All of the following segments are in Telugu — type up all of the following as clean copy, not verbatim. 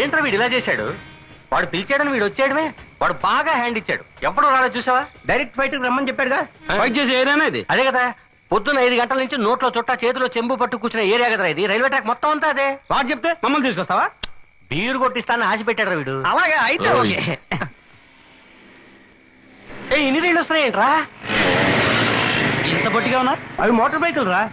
ఏంట్రా వీడు ఇలా చేశాడు? వాడు పిలిచాడని వీడు వచ్చేయడమే. వాడు బాగా హ్యాండ్ ఇచ్చాడు. ఎప్పుడు రాలేదు చూసావా? డైరెక్ట్ ఫైట్ రమ్మని చెప్పాడుగా. ఫైట్ చేసే ఏరియానే ఇది. అదే కదా, పొద్దున్న 5 గంటల నుంచి నోట్లో చుట్టా చేతిలో చెంబు పట్టు కూర్చున్న ఏరియా కదా ఇది. రైల్వే ట్రాక్ మొత్తం అంతా అదే. వాడు చెప్తే మమ్మల్ని తీసుకొస్తావా? బీరు కొట్టిస్తానని ఆశ పెట్టాడు వీడు. అలాగే అయితే ఓకే. ఇన్ని రైళ్ళు వస్తున్నాయేంట్రా? ఇంత పొట్టిగా ఉన్నా? అవి మోటార్ బైకులు రా.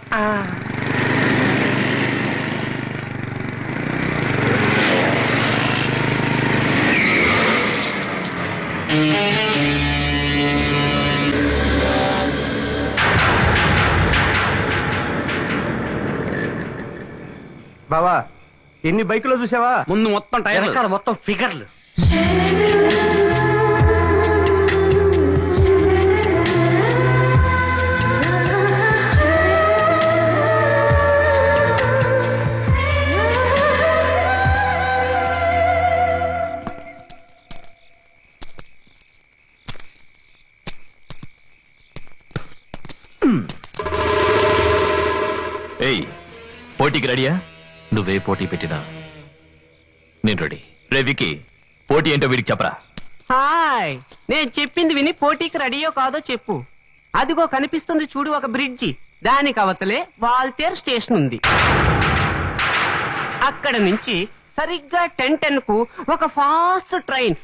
బావా, ఎన్ని బైకులో చూసావా? ముందు మొత్తం టైర్, మొత్తం ఫిగర్లు. ఏయ్, పోటీకి రెడీయా? నువ్వే పోటీ పెట్టినా నేను రెడీ. రే వికీ, పోటీ ఏంటో వీడికి చెప్పరా. హాయ్, నేను చెప్పింది విని పోటీకి రెడీయో కాదో చెప్పు. అదిగో కనిపిస్తుంది చూడు ఒక బ్రిడ్జి. దానికి అవతలే వాల్తేర్ స్టేషన్ ఉంది. అక్కడ నుంచి సరిగ్గా 10:10 కు ఒక ఫాస్ట్ ట్రైన్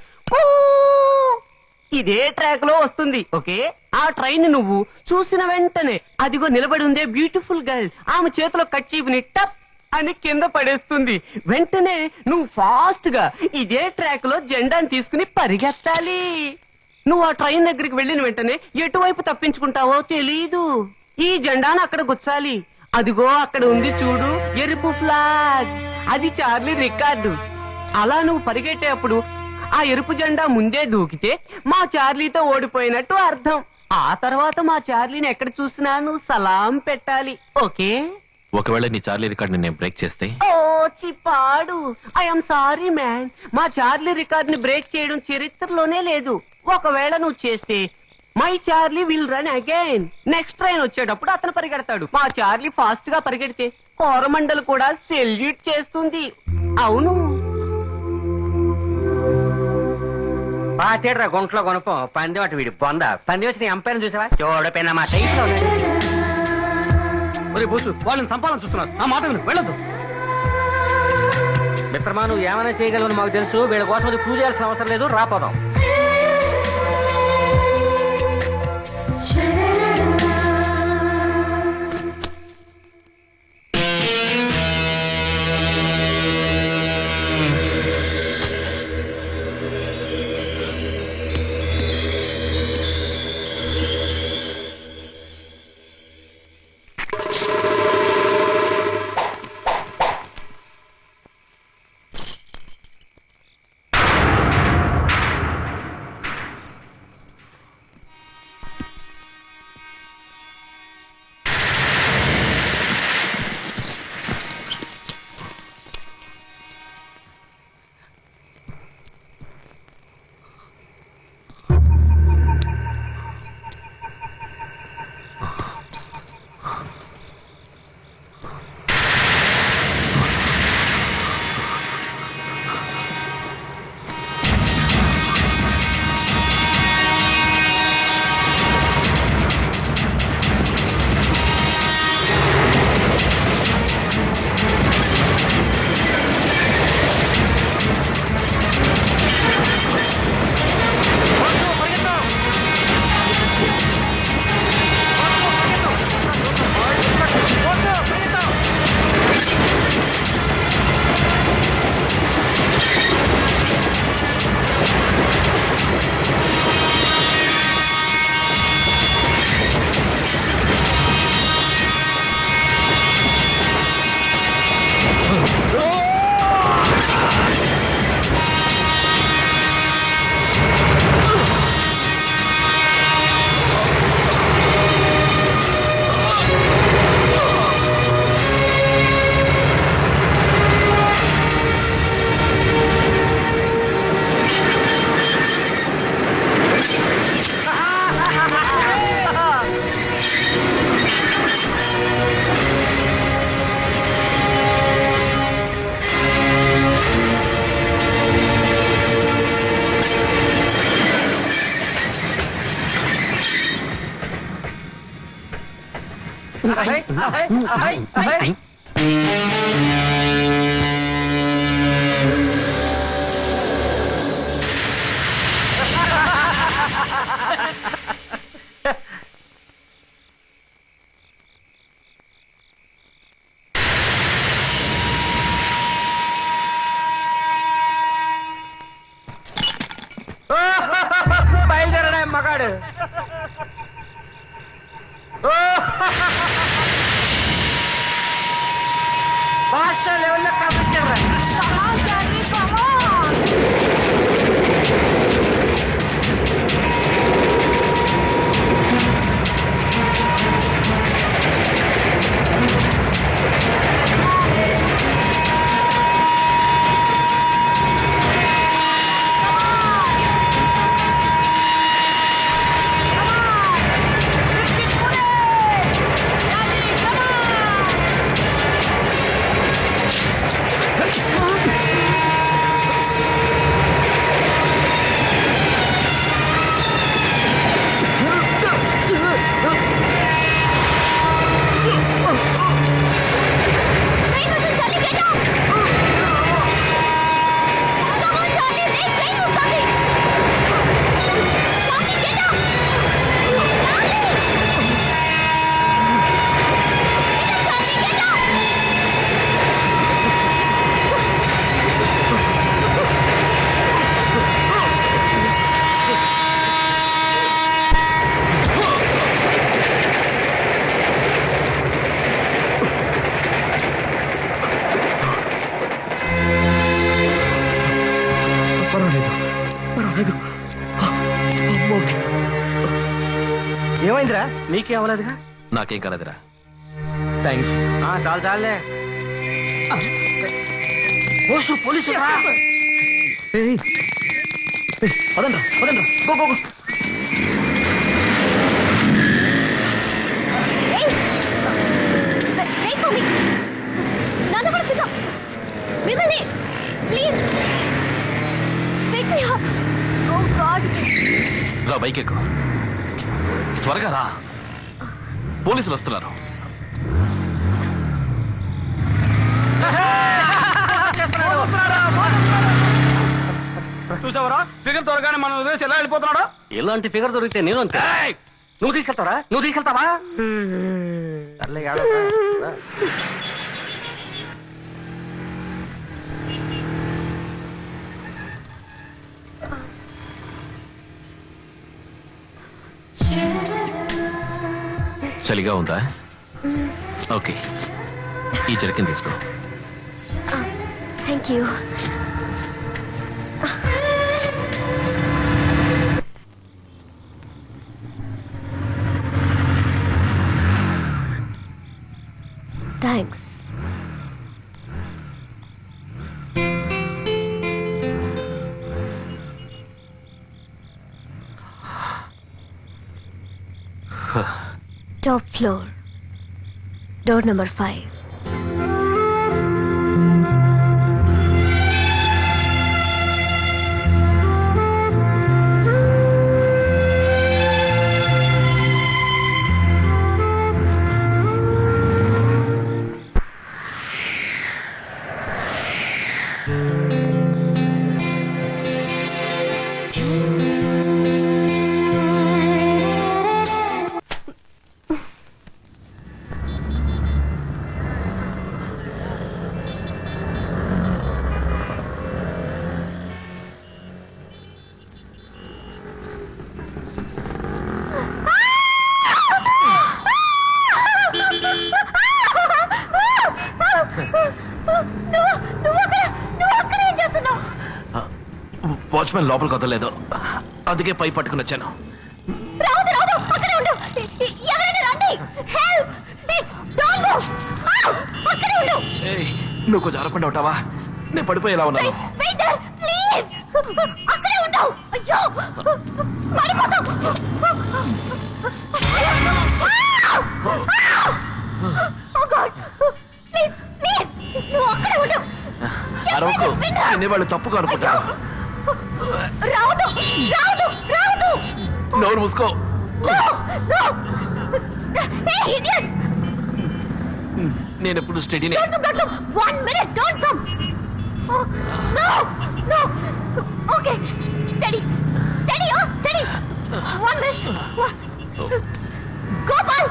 ఇదే ట్రాక్ లో వస్తుంది. ఓకే, ఆ ట్రైన్ నువ్వు చూసిన వెంటనే అదిగో నిలబడి ఉందే బ్యూటిఫుల్ గర్ల్, ఆమె చేతిలో కచ్చీపుని టప్ అని కింద పడేస్తుంది. వెంటనే నువ్వు ఫాస్ట్ గా ఇదే ట్రాక్ లో జెండాను తీసుకుని పరిగెత్తాలి. నువ్వు ఆ ట్రైన్ దగ్గరికి వెళ్ళిన వెంటనే ఎటువైపు తప్పించుకుంటావో తెలీదు. ఈ జెండాను అక్కడ గుచ్చాలి. అదిగో అక్కడ ఉంది చూడు ఎరుపు ఫ్లాగ్, అది చార్లీ రికార్డు. అలా నువ్వు పరిగెట్టేప్పుడు ఆ ఎరుపు జెండా ముందే దూకితే మా చార్లీతో ఓడిపోయినట్టు అర్థం. ఆ తర్వాత మా చార్లీని ఎక్కడ చూసినా నువ్వు సలాం పెట్టాలి. ఓకే? ఒకవేళ నీ చార్లీ రికార్డ్ నేను బ్రేక్ చేస్తే? ఓ చిప్పాడు, ఐఎమ్ సారీ మ్యాన్. మా చార్లీ రికార్డ్ ని బ్రేక్ చేయడం చరిత్రలోనే లేదు. ఒకవేళ నువ్వు చేస్తే my Charlie will run again. Next train వచ్చేటప్పుడు అతను పరిగెడతాడు. మా చార్లీ ఫాస్ట్ గా పరిగెడితే కోరమండలు కూడా సెల్యూట్ చేస్తుంది. అవును. పాతేడ్రా గుంట్లో కొనుపం పందెం అటు వీడి బొంద. పందెం వచ్చి నీ అంపైన చూసావా? చూడపోయినా మా టైప్ లో ఒరే బోసు, వాళ్ళని చంపాలని చూస్తున్నారు. ఆ మాట విను, వెళ్ళొద్దు. మిత్రమా, నువ్వు ఏమైనా చేయగలవని మాకు తెలుసు. వీళ్ళ కోసం అది పూజ చేయాల్సిన అవసరం లేదు. రాపోదాం. బయలుదేరడా మగాడు. భాష లెవెల్లో కాపాడారా. ఏమైందిరా? నీకే అవ్వలేదుగా? నాకేం కాలేదురా. థ్యాంక్స్. చాలు చాలులే. పోలీసు పదండ్రా పదండ్రా, గో గో గో. రా, బైక్ ఎక్కు. త్వరగా రా, పోలీసులు వస్తున్నారు. చూసావరా ఫిగర్ త్వరగానే మనం వదిలేసి ఎలా వెళ్ళిపోతున్నాడు. ఇలాంటి ఫిగర్ దొరికితే నేను అంతే. నువ్వు తీసుకెళ్తావరా? నువ్వు తీసుకెళ్తావా? సర్లే, ఏడవరా. చలిగా ఉందా? ఓకే, ఈ జర్కిన్ తీసుకో. Thank you. Thanks. Top floor, door number 5. Watchman లోపలికి వదలలేదు, అందుకే పై పట్టుకుని వచ్చాను. నువ్వు కొంచెం అరకుండా ఉంటావా? నేను పడిపోయేలా ఉన్నాను. అరవకు, వాళ్ళు తప్పుగా అనుకుంటారు. నోరు మూసుకో. నేను ఎప్పుడు స్టడీనే. Don't come, don't come. 1 minute, don't come. Oh, no, no. Okay, steady, steady, oh, steady. 1 minute. Gopal,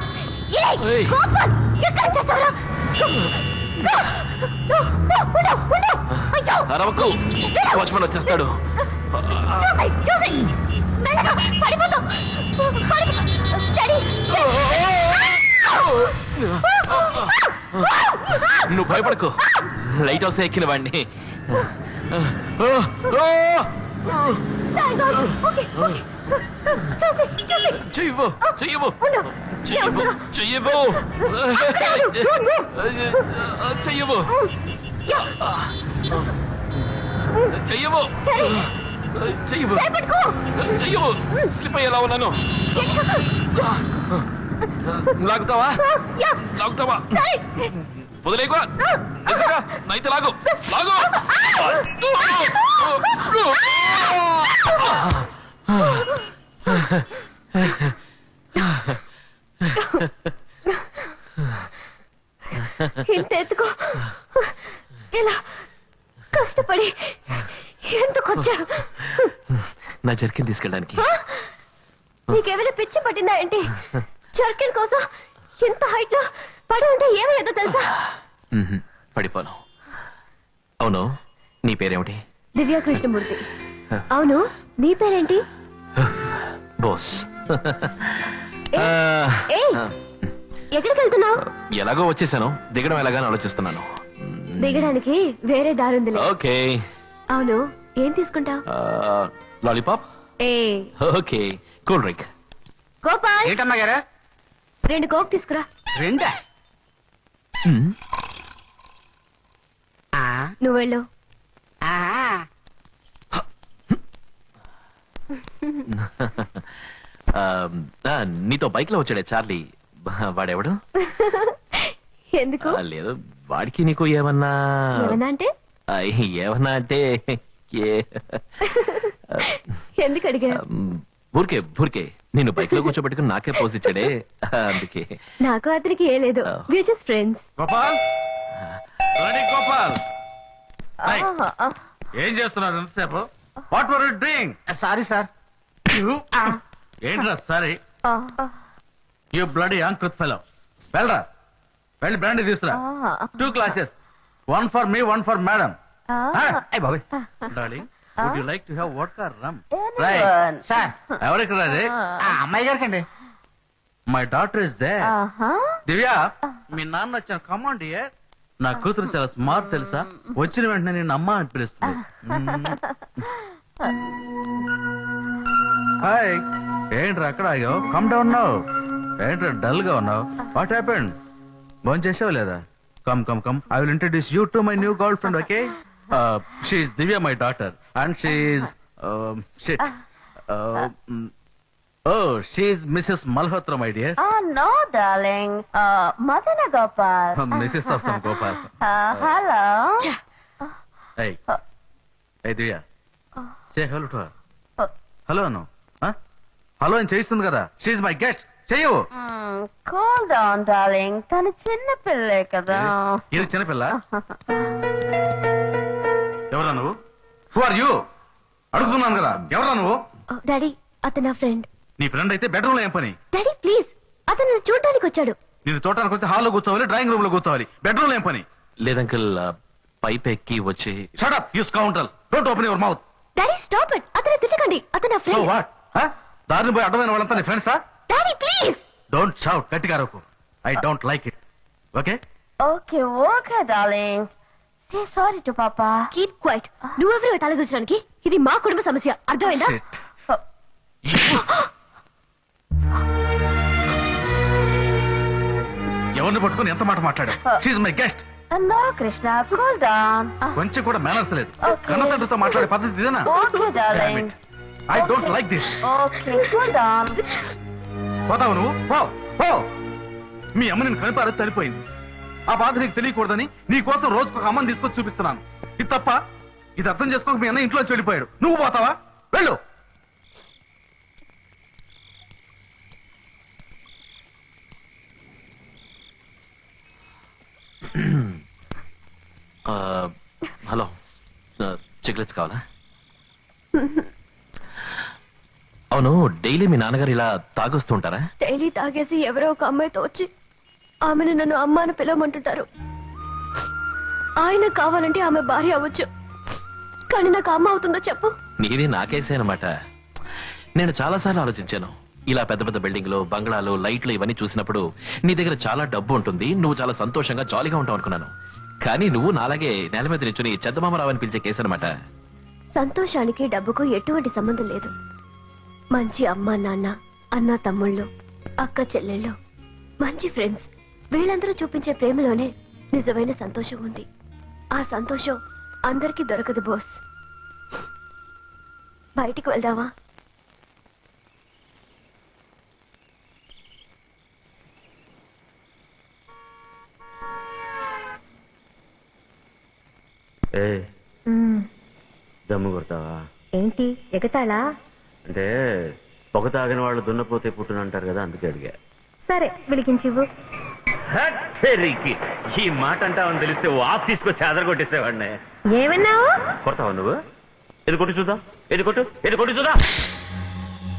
Hey. Gopal, ఎక్కడ చేసావురా? No, no, no, no. అయ్యో. అరవకు, వాచ్మన్ వచ్చేస్తాడు. చూసి మెల్లగా పడిపోతాం. Steady. నువ్వు భయపడకు, లైట్ హౌస్ ఎక్కిన వాడిని. Thank God. Okay, okay. చూసి. చెయ్యవు, చెయ్యవు, ఉండు. చెయ్యవు, చెయ్యవు, చెయ్యవు, Yeah. చెయ్యవు, సరే. చెయ్యవు, చేపట్టుకో. చెయ్యవు. స్లిప్ అయ్యేలా ఉన్నాను. లాగుతావా, Yeah. లాగుతావా? సరే. వదిలేకు, నైతే లాగు, లాగు. ఇంత ఎత్తుకో. ఇలా కష్టపడి ఎందుకు వచ్చా? నా జర్కిన్ తీసుకెళ్ళడానికి. నీకేమైనా పిచ్చి పట్టిందా ఏంటి? జర్కిన్ కోసం ఇంత హైట్ లో పడి ఉంటే ఏమయ్యేదో తెలుసా? పడిపోను. అవును, నీ పేరేమిటి? దివ్య కృష్ణమూర్తి. అవును, నీ పేరేంటి? బోస్. ఏయ్, ఎక్కడికి వెళ్తున్నావు? ఎలాగో వచ్చేసాను, దిగడం ఎలాగాని ఆలోచిస్తున్నాను. దిగడానికి వేరే దారుందిలే. ఓకే. అవును, ఏం తీసుకుంటావు? లాలీపాప్. ఏ ఓకే. Cool drink. గోపాల్, ఏంటమ్మా గారు? 2 కోక్ తీసుకురా. రెండా? నువ్వు వెళ్ళు. నీతో బైక్ లో వచ్చాడే చార్లీ, వాడెవడు? ఎందుకు? లేదు, వాడికి నీకు ఏమన్నా ఏమన్నా అంటే? ఏమన్నా అంటే ఎందుకు అడిగా? ఊరికే నేను బైక్ లో కూర్చోబెట్టుకుని నాకే పోజ్ ఇచ్చాడే, అందుకే. నాకు అతనికి ఏ లేదు, we're just friends. Gopal, ready Gopal. Right. ఏం చేస్తున్నారు ఎంతసేపు? What were you doing? Sorry sir. ఏంట్రా సారీ? యు బ్లడీ అంకృత్ ఫెలో. వెళ్ళరా, వెళ్ళి బ్రాండీ తీసురా. 2 glasses, 1 for me, 1 for madam. అయ్య బాబాయ్. Darling, would you like to have vodka rum? Sir, ఎవరికి రాదే? ఆ అమ్మాయి గారికి అండి. My daughter is there. Divya, మీ నాన్న వచ్చిన కమాండ్ నా కూతురు చాలా స్మార్ట్ తెలుసా? వచ్చిన వెంటనే నేను అమ్మ అని పిలుస్తుంది. హాయ్, ఏంట్రా అక్కడ ఆగావు? Come down now. ఏంట్రా డల్ గా ఉన్నావు? What happened? ఫోన్ చేసావు లేదా? Come come come, I will introduce you to my new girlfriend. Okay, she's Divya, my daughter, and she's షిట్. Oh, she's Mrs. Malhotra, my dear. Oh, no, darling. Madana Gopal. Mrs. of some Gopal. Hello. Hey. Hey, Divya. Say hello to her. Hello, no. Huh? Hello అని చేయిస్తుంది కదా. She's my guest. చెయ్యు. Cool down, darling. తను చిన్న పిల్లే కదా. ఇది చిన్నపిల్ల? ఎవరా నువ్వు? Who are you? అడుగుతున్నాను కదా, ఎవరా నువ్వు? డాడీ, అతను నా ఫ్రెండ్. నీ ఫ్రెండ్ అయితే బెడ్రూమ్ లో ఏం పని? డాడీ ప్లీజ్, అతను నన్ను చూడడానికి వచ్చాడు. నేను చూడటానికి వస్తే హాల్లో కూర్చోవాలి, డ్రాయింగ్ రూమ్ లో కూర్చోవాలి, బెడ్రూమ్ లో ఏం పని? లేదంకల్, పైప్ ఎక్కి వచ్చి. Shut up, you scoundrel. Don't open your mouth. Daddy stop it, అతను తిట్టకండి, అతను నా సో ఫ్రెండ్. వాట్? దారిని పోయి అడ్డమైన వాళ్ళంతా నీ ఫ్రెండ్సా? Daddy please. డోంట్ షౌట్, గట్టిగా అరవకు. I don't like it. Okay? Okay, okay, darling. Say sorry to Papa. Keep quiet. నువ్వెవరు తలదూచడానికి? ఇది మా కుటుంబ సమస్య, అర్థమైందా? ఎవరిని పట్టుకుని ఎంత మాట మాట్లాడు? She's my guest. No, Krishna, cool down. కొంచెం కూడా మేనర్స్ లేదు. Okay. కన్నతండ్రితో మాట్లాడే పద్ధతి ఇదేనా? Okay, darling. I don't like this. Okay, cool down. పోతావు నువ్వు? పో, పో. మీ అమ్మ నేను కనిపారో చనిపోయింది. ఆ బాధ నీకు తెలియకూడదని నీ కోసం రోజుకు ఒక అమ్మని తీసుకొచ్చి చూపిస్తున్నాను. ఇది తప్ప? ఇది అర్థం చేసుకోక మీ అన్న ఇంట్లోంచి వెళ్ళిపోయాడు. నువ్వు పోతావా? వెళ్ళు. సిగరెట్స్ కావాలా? అవును, డైలీ మీ నాన్నగారు ఇలా తాగొస్తూ ఉంటారా? డైలీ తాగేసి ఎవరో ఒక అమ్మాయితో వచ్చి ఆమెను నన్ను అమ్మ అని పిలవమంటుంటారు. ఆయన కావాలంటే ఆమె భార్య అవ్వచ్చు, కానీ నాకు అమ్మ అవుతుందో చెప్పు. నీది నాకేసే అనమాట. నేను చాలాసార్లు ఆలోచించాను. ఇలా పెద్ద పెద్ద బిల్డింగ్లు, బంగ్లాలు, లైట్లు ఇవన్నీ చూసినప్పుడు నీ దగ్గర చాలా డబ్బు ఉంటుంది, నువ్వు చాలా సంతోషంగా జాలీగా ఉంటావు అనుకున్నాను. కానీ నువ్వు నాలాగే నేల మీద నిల్చుని చందమామరావు అని పిలిచే కేసు అనమాట. సంతోషానికి డబ్బుకు ఎటువంటి సంబంధం లేదు. మంచి అమ్మ నాన్న, అన్న తమ్ముళ్ళు, అక్క చెల్లెళ్ళు, మంచి ఫ్రెండ్స్, వీళ్ళందరూ చూపించే ప్రేమలోనే నిజమైన సంతోషం ఉంది. ఆ సంతోషం అందరికీ దొరకదు బోస్. బయటికి వెళ్దామా? ఏ దమ్ము కొడతావా? ఏంటి ఎగతాళా? అంటే పొగ తాగిన వాళ్ళు దున్నపోతే పుట్టునంటారు కదా, అందుకే అడిగా. సరే వెలిగించివ్వు. ఈ మాట అంటావని తెలిస్తే ఆఫ్ తీసుకొచ్చి ఆధార్ కొట్టేసేవాడిని. ఏమన్నావు? కొడతావా నువ్వు? ఇది కొట్టి చూద్దాం, ఇది కొట్టు చూద్దాం.